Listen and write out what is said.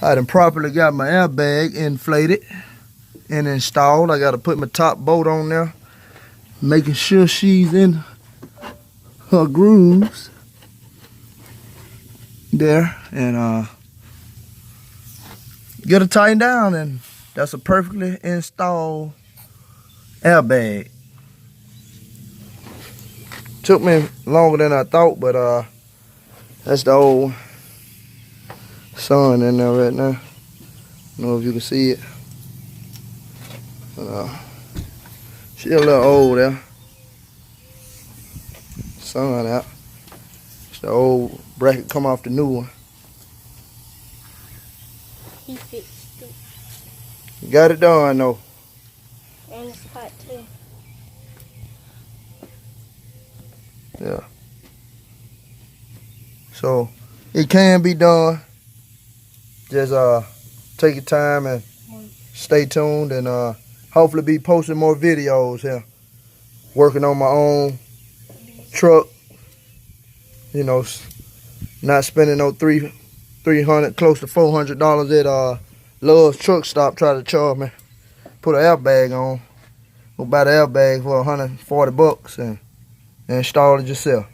I done properly got my airbag inflated and installed. I gotta put my top bolt on there, making sure she's in her grooves there, and get her tightened down, and that's a perfectly installed airbag. Took me longer than I thought, but that's the old sun in there right now. I don't know if you can see it. She a little old there. Sun out. It's the old bracket come off the new one. He fixed it. Got it done though. And it's hot too. Yeah. So it can be done. Just take your time and stay tuned, and hopefully be posting more videos here. Working on my own truck. You know, not spending no $300, close to $400 at Love's truck stop. Try to charge me. Put an airbag on. Go buy the airbag for $140 and install it yourself.